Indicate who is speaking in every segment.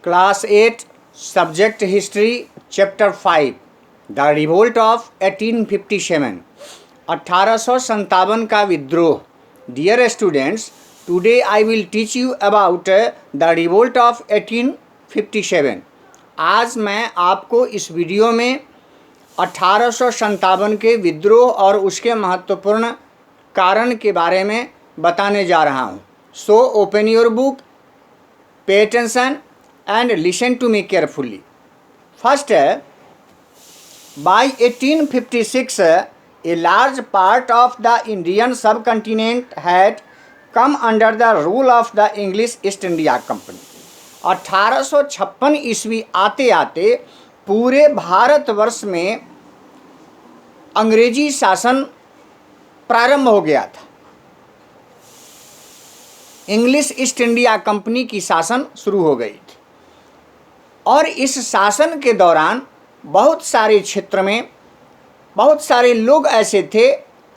Speaker 1: Class 8 subject history chapter 5 the revolt of 1857 1857 का विद्रोह। Dear students, today I will teach you about the revolt of 1857। आज मैं आपको इस वीडियो में 1857 के विद्रोह और उसके महत्वपूर्ण कारण के बारे में बताने जा रहा हूँ। So open your book, pay attention and listen to me carefully. First, by 1856, a large part of the Indian subcontinent had come under the rule of the English East India Company. 1856 ईस्वी आते आते पूरे भारतवर्ष में अंग्रेजी शासन प्रारंभ हो गया था। इंग्लिश ईस्ट इंडिया कंपनी की शासन शुरू हो गई थी और इस शासन के दौरान बहुत सारे क्षेत्र में बहुत सारे लोग ऐसे थे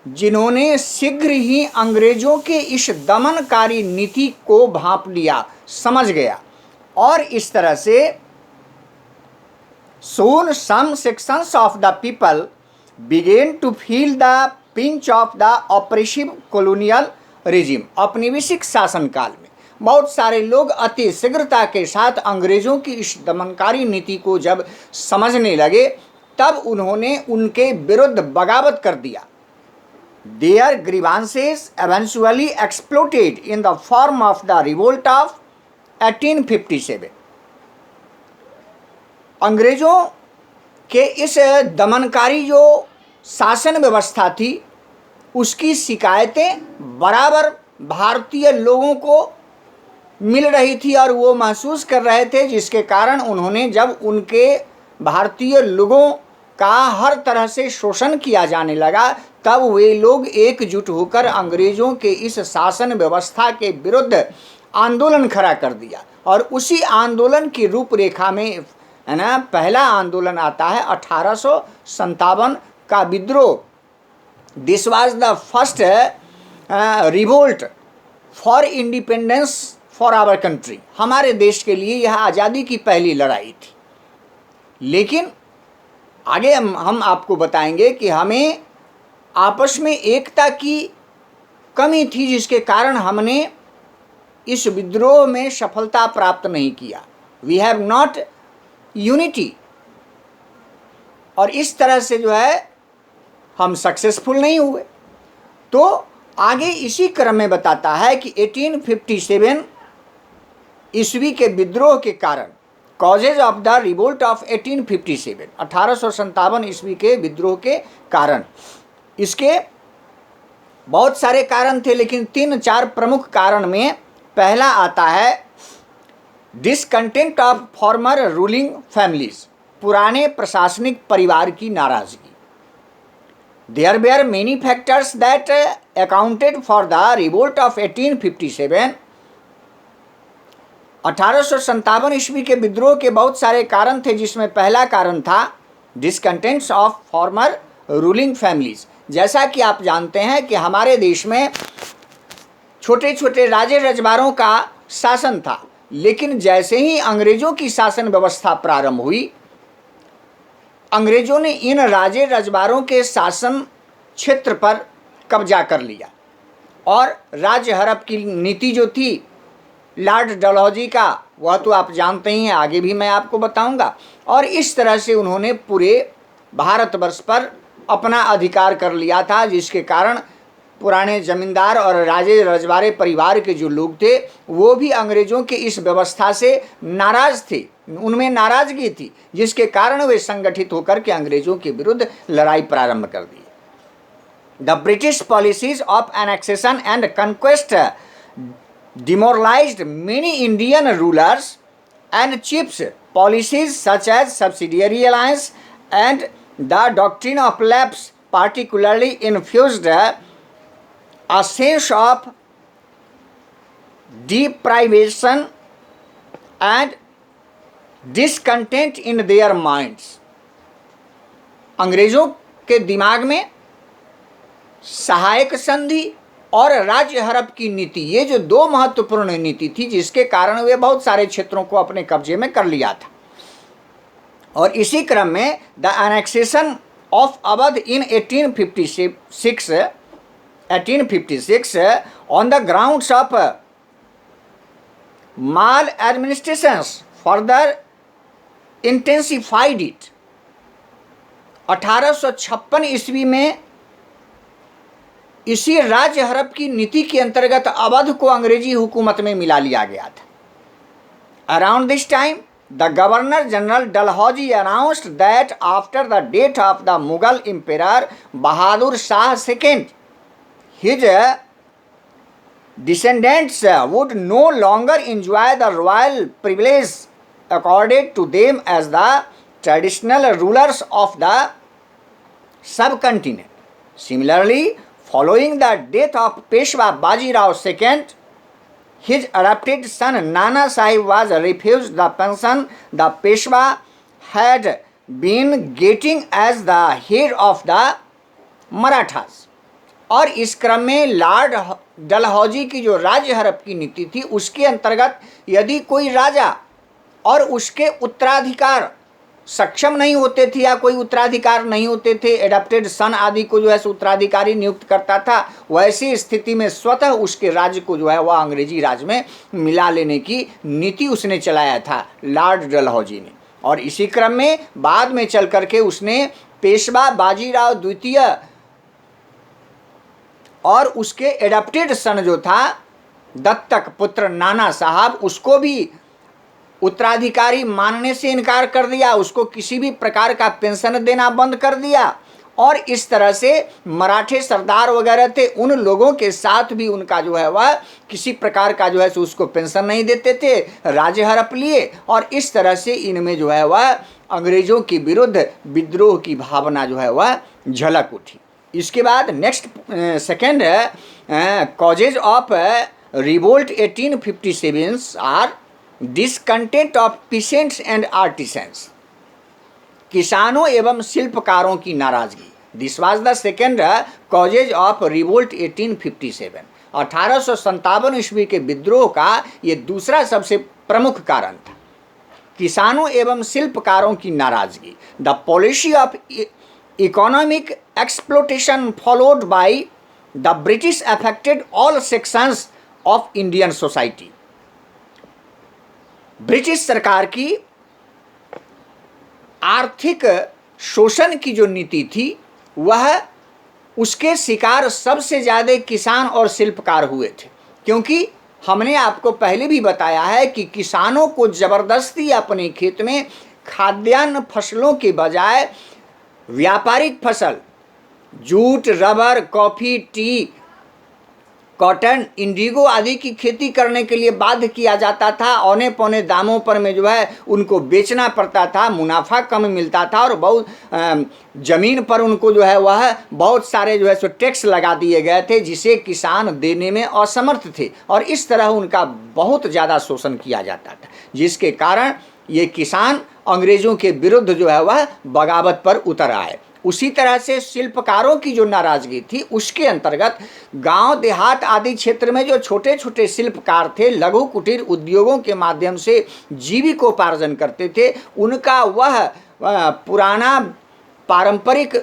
Speaker 1: जिन्होंने शीघ्र ही अंग्रेज़ों के इस दमनकारी नीति को भांप लिया, समझ गया। और इस तरह से soon some sections of the people began to feel the pinch of the oppressive colonial regime। औपनिवेशिक शासनकाल में बहुत सारे लोग अति शीघ्रता के साथ अंग्रेज़ों की इस दमनकारी नीति को जब समझने लगे तब उन्होंने उनके विरुद्ध बगावत कर दिया। Their grievances eventually exploded in the form of the revolt of 1857। अंग्रेज़ों के इस दमनकारी जो शासन व्यवस्था थी उसकी शिकायतें बराबर भारतीय लोगों को मिल रही थी और वो महसूस कर रहे थे, जिसके कारण उन्होंने जब उनके भारतीय लोगों का हर तरह से शोषण किया जाने लगा तब वे लोग एकजुट होकर अंग्रेज़ों के इस शासन व्यवस्था के विरुद्ध आंदोलन खड़ा कर दिया। और उसी आंदोलन की रूपरेखा में है ना पहला आंदोलन आता है 1857 का विद्रोह। This was the first revolt for independence for our country. हमारे देश के लिए यह आज़ादी की पहली लड़ाई थी। लेकिन आगे हम आपको बताएंगे कि हमें आपस में एकता की कमी थी, जिसके कारण हमने इस विद्रोह में सफलता प्राप्त नहीं किया। We have not unity. और इस तरह से जो है हम सक्सेसफुल नहीं हुए। तो आगे इसी क्रम में बताता है कि 1857 ईस्वी के विद्रोह के कारण, causes of the revolt of 1857 1857 ईस्वी के विद्रोह के कारण। इसके बहुत सारे कारण थे लेकिन 3-4 प्रमुख कारण में पहला आता है discontent of former ruling families. पुराने प्रशासनिक परिवार की नाराजगी। There were many factors that accounted for the revolt of 1857। 1857 ईस्वी के विद्रोह के बहुत सारे कारण थे, जिसमें पहला कारण था डिसकंटेंट्स ऑफ फॉर्मर रूलिंग फैमिलीज। जैसा कि आप जानते हैं कि हमारे देश में छोटे छोटे राजे रजवाड़ों का शासन था, लेकिन जैसे ही अंग्रेज़ों की शासन व्यवस्था प्रारंभ हुई, अंग्रेज़ों ने इन राजे रजवाड़ों के शासन क्षेत्र पर कब्जा कर लिया और राज्य हड़प की नीति जो थी लॉर्ड डलहौजी का, वह तो आप जानते ही हैं, आगे भी मैं आपको बताऊंगा। और इस तरह से उन्होंने पूरे भारतवर्ष पर अपना अधिकार कर लिया था, जिसके कारण पुराने जमींदार और राजे रजवाड़े परिवार के जो लोग थे वो भी अंग्रेज़ों के इस व्यवस्था से नाराज़ थे। उनमें नाराज़गी थी, जिसके कारण वे संगठित होकर के अंग्रेज़ों के विरुद्ध लड़ाई प्रारंभ कर दी। The British policies of annexation and conquest demoralized many Indian rulers and chiefs। Policies such as subsidiary alliance and the doctrine of lapse particularly infused a sense of deprivation and discontent in their minds। अंग्रेज़ों के दिमाग में सहायक संधि और राज्य हड़प की नीति, ये जो दो महत्वपूर्ण नीति थी जिसके कारण वे बहुत सारे क्षेत्रों को अपने कब्जे में कर लिया था। और इसी क्रम में the annexation of Awadh in 1856 on the grounds of mall administrations further intensified it. 1856 ईस्वी में इसी राज्य हड़प की नीति के अंतर्गत अवध को अंग्रेजी हुकूमत में मिला लिया गया था। Around this time the governor general Dalhousie announced that after the death of the Mughal emperor Bahadur Shah second his descendants would no longer enjoy the royal privilege accorded to them as the traditional rulers of the subcontinent. Similarly, following the death of Peshwa Bajirao II, his adopted son Nana Sahib was refused the pension the Peshwa had been getting as the head of the Marathas. और इस क्रम में Lord Dalhousie की जो राज्य हड़प की नीति थी उसके अंतर्गत यदि कोई राजा और उसके उत्तराधिकार सक्षम नहीं होते थे या कोई उत्तराधिकार नहीं होते थे, एडॉप्टेड सन आदि को जो है उत्तराधिकारी नियुक्त करता था, वैसी स्थिति में स्वतः उसके राज्य को जो है वह अंग्रेजी राज्य में मिला लेने की नीति उसने चलाया था लॉर्ड डलहौजी ने। और इसी क्रम में बाद में चल करके उसने पेशवा बाजीराव द्वितीय और उसके एडॉप्टेड सन जो था दत्तक पुत्र नाना साहब, उसको भी उत्तराधिकारी मानने से इनकार कर दिया, उसको किसी भी प्रकार का पेंशन देना बंद कर दिया। और इस तरह से मराठे सरदार वगैरह थे, उन लोगों के साथ भी उनका जो है वह किसी प्रकार का जो है उसको पेंशन नहीं देते थे, राज्य हड़प लिए। और इस तरह से इनमें जो है वह अंग्रेजों के विरुद्ध विद्रोह की भावना जो है वह झलक उठी। इसके बाद next second causes of revolt 1857 are discontent of peasants and artisans, किसानों एवं शिल्पकारों की नाराजगी। This was the second causes of revolt 1857। 1857 ईस्वी के विद्रोह का ये दूसरा सबसे प्रमुख कारण था, किसानों एवं शिल्पकारों की नाराजगी। The policy of economic exploitation followed by the British affected all sections of Indian society. British सरकार की आर्थिक शोषण की जो नीति थी वह उसके शिकार सबसे ज़्यादा किसान और शिल्पकार हुए थे, क्योंकि हमने आपको पहले भी बताया है कि किसानों को ज़बरदस्ती अपने खेत में खाद्यान्न फसलों के बजाय व्यापारिक फसल jute, rubber, coffee, T, cotton, Indigo आदि की खेती करने के लिए बाध्य किया जाता था। औने पौने दामों पर में जो है उनको बेचना पड़ता था, मुनाफा कम मिलता था और बहुत ज़मीन पर उनको जो है वह बहुत सारे जो है सो टैक्स लगा दिए गए थे जिसे किसान देने में असमर्थ थे। और इस तरह उनका बहुत ज़्यादा शोषण किया जाता था, जिसके कारण ये किसान अंग्रेज़ों के विरुद्ध जो है वह बगावत पर उतर आए। उसी तरह से शिल्पकारों की जो नाराज़गी थी उसके अंतर्गत गांव देहात आदि क्षेत्र में जो छोटे छोटे शिल्पकार थे, लघु कुटीर उद्योगों के माध्यम से जीविकोपार्जन करते थे, उनका वह पुराना पारंपरिक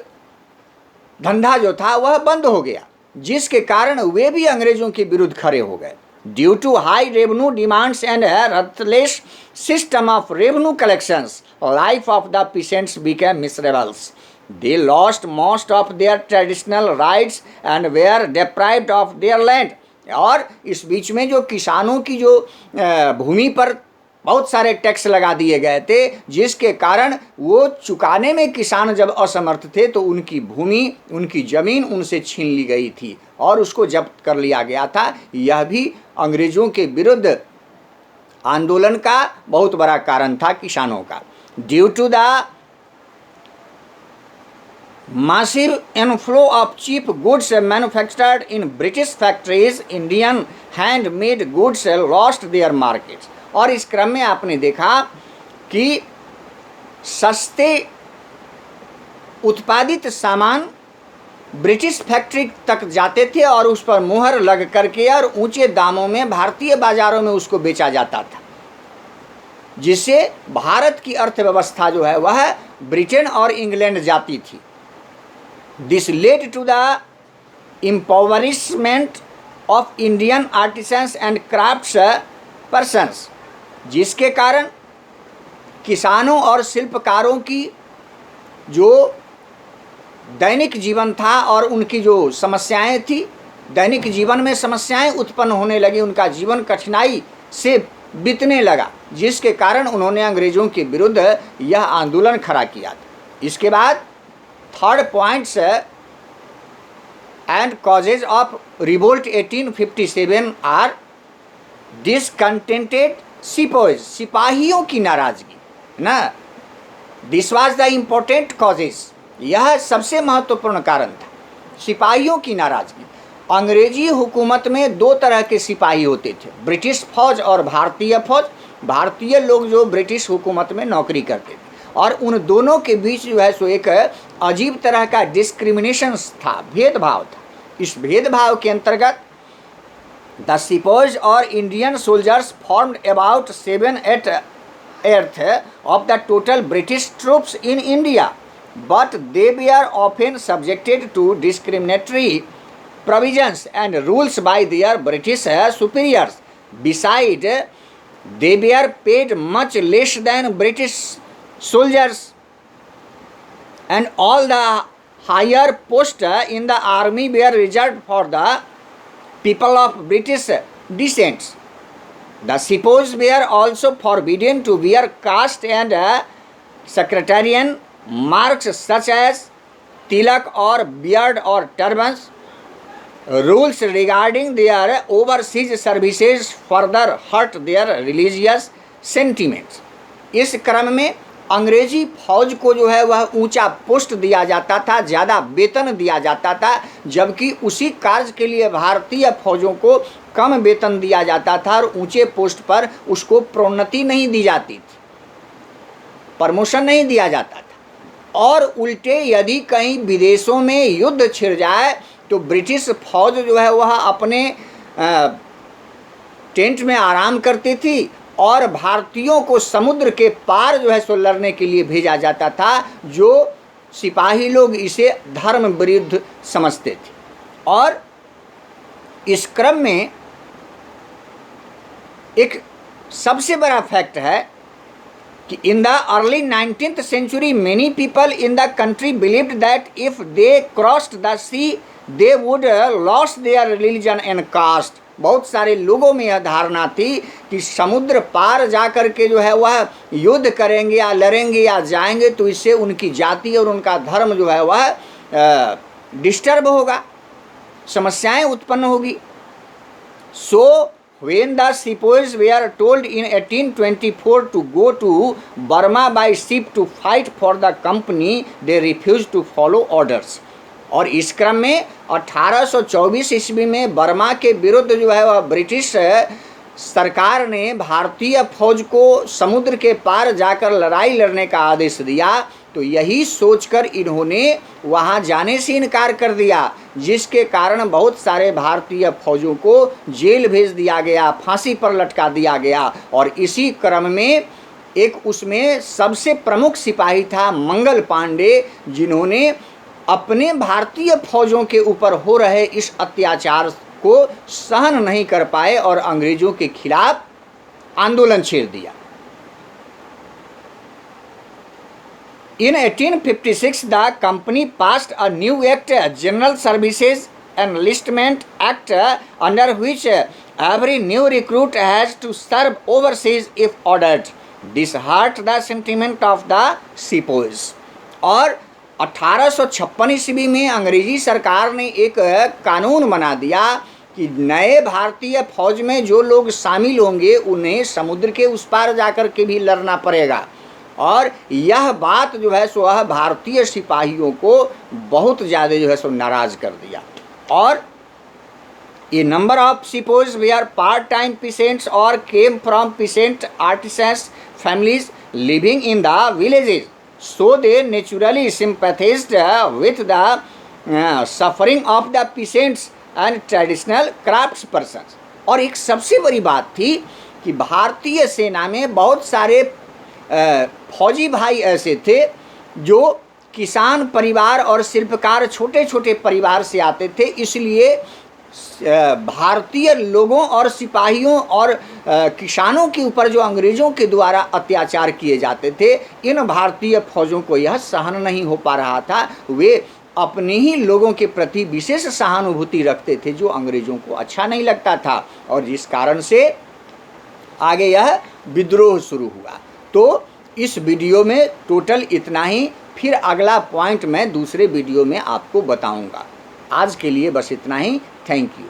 Speaker 1: धंधा जो था वह बंद हो गया, जिसके कारण वे भी अंग्रेज़ों के विरुद्ध खड़े हो गए। Due to high revenue demands and a ruthless system of revenue collections, life of the peasants became miserable. They lost most of their traditional rights and were deprived of their land. और इस बीच में जो किसानों की जो भूमि पर बहुत सारे टैक्स लगा दिए गए थे, जिसके कारण वो चुकाने में किसान जब असमर्थ थे तो उनकी भूमि, उनकी ज़मीन उनसे छीन ली गई थी और उसको जब्त कर लिया गया था। यह भी अंग्रेज़ों के विरुद्ध आंदोलन का बहुत बड़ा कारण था किसानों का। Due to the massive inflow of cheap goods manufactured in British factories, Indian handmade goods lost their markets. और इस क्रम में आपने देखा कि सस्ते उत्पादित सामान ब्रिटिश फैक्ट्री तक जाते थे और उस पर मुहर लग करके और ऊंचे दामों में भारतीय बाजारों में उसको बेचा जाता था, जिससे भारत की अर्थव्यवस्था जो है वह ब्रिटेन और इंग्लैंड जाती थी। This led to the impoverishment of Indian artisans and crafts persons, जिसके कारण किसानों और शिल्पकारों की जो दैनिक जीवन था और उनकी जो समस्याएं थी, दैनिक जीवन में समस्याएं उत्पन्न होने लगी, उनका जीवन कठिनाई से बीतने लगा, जिसके कारण उन्होंने अंग्रेज़ों के विरुद्ध यह आंदोलन खड़ा किया था। इसके बाद third points and causes of revolt 1857 are discontented sepoys, सिपाहियों की नाराजगी ना, this was the important causes, यह सबसे महत्वपूर्ण कारण था, सिपाहियों की नाराजगी। अंग्रेजी हुकूमत में दो तरह के सिपाही होते थे, ब्रिटिश फौज और भारतीय फौज। भारतीय लोग जो ब्रिटिश हुकूमत में नौकरी करते थे, और उन दोनों के बीच जो है सो एक अजीब तरह का डिस्क्रिमिनेशन था, भेदभाव था। इस भेदभाव के अंतर्गत द सिपोज और Indian soldiers formed about 7/8 of the total British troops in India, but they were often subjected to discriminatory provisions and rules by their British superiors. Besides, they were paid much less than British soldiers, and all the higher posts in the army were reserved for the people of British descent. The Sepoys were also forbidden to wear caste and sectarian marks such as tilak or beard or turbans. Rules regarding their overseas services further hurt their religious sentiments. इस क्रम में अंग्रेजी फौज को जो है वह ऊंचा पोस्ट दिया जाता था, ज़्यादा वेतन दिया जाता था, जबकि उसी कार्य के लिए भारतीय फौजों को कम वेतन दिया जाता था और ऊंचे पोस्ट पर उसको प्रोन्नति नहीं दी जाती थी, प्रमोशन नहीं दिया जाता था। और उल्टे यदि कहीं विदेशों में युद्ध छिड़ जाए तो ब्रिटिश फौज जो है वह अपने टेंट में आराम करती थी और भारतीयों को समुद्र के पार जो है सो लड़ने के लिए भेजा जाता था, जो सिपाही लोग इसे धर्म विरुद्ध समझते थे। और इस क्रम में एक सबसे बड़ा फैक्ट है कि in the early 19th century many people in the country believed that if they crossed the sea they would lose their religion and caste. बहुत सारे लोगों में यह धारणा थी कि समुद्र पार जा कर के जो है वह युद्ध करेंगे या लड़ेंगे या जाएंगे तो इससे उनकी जाति और उनका धर्म जो है वह डिस्टर्ब होगा, समस्याएं उत्पन्न होगी। सो when the sepoys were told in 1824 to go to Burma by ship to fight for the company, they refused to follow orders. और इस क्रम में 1824 ईस्वी में बर्मा के विरुद्ध जो है वह ब्रिटिश सरकार ने भारतीय फौज को समुद्र के पार जाकर लड़ाई लड़ने का आदेश दिया, तो यही सोचकर इन्होंने वहां जाने से इनकार कर दिया, जिसके कारण बहुत सारे भारतीय फौजों को जेल भेज दिया गया, फांसी पर लटका दिया गया। और इसी क्रम में एक उसमें सबसे प्रमुख सिपाही था मंगल पांडे, जिन्होंने अपने भारतीय फौजों के ऊपर हो रहे इस अत्याचार को सहन नहीं कर पाए और अंग्रेजों के खिलाफ आंदोलन छेड़ दिया। In 1856, the company passed a new act, General Services Enlistment Act, under which every new recruit has to serve overseas if ordered. This hurt the sentiment of the sepoys. और 1856 ईस्वी में अंग्रेजी सरकार ने एक कानून बना दिया कि नए भारतीय फौज में जो लोग शामिल होंगे उन्हें समुद्र के उस पार जाकर के भी लड़ना पड़ेगा। और यह बात जो है सो भारतीय सिपाहियों को बहुत ज़्यादा जो है सो नाराज़ कर दिया। और a number of sepoys they are part time peasants और came from peasant artisans families living in the villages, so they naturally sympathized with the suffering of the peasants and traditional crafts persons. और एक सबसे बड़ी बात थी कि भारतीय सेना में बहुत सारे फौजी भाई ऐसे थे जो किसान परिवार और शिल्पकार छोटे छोटे परिवार से आते थे, इसलिए भारतीय लोगों और सिपाहियों और किसानों के ऊपर जो अंग्रेज़ों के द्वारा अत्याचार किए जाते थे, इन भारतीय फौजों को यह सहन नहीं हो पा रहा था। वे अपने ही लोगों के प्रति विशेष सहानुभूति रखते थे जो अंग्रेज़ों को अच्छा नहीं लगता था, और जिस कारण से आगे यह विद्रोह शुरू हुआ। तो इस वीडियो में टोटल इतना ही, फिर अगला पॉइंट मैं दूसरे वीडियो में आपको बताऊंगा। आज के लिए बस इतना ही। Thank you.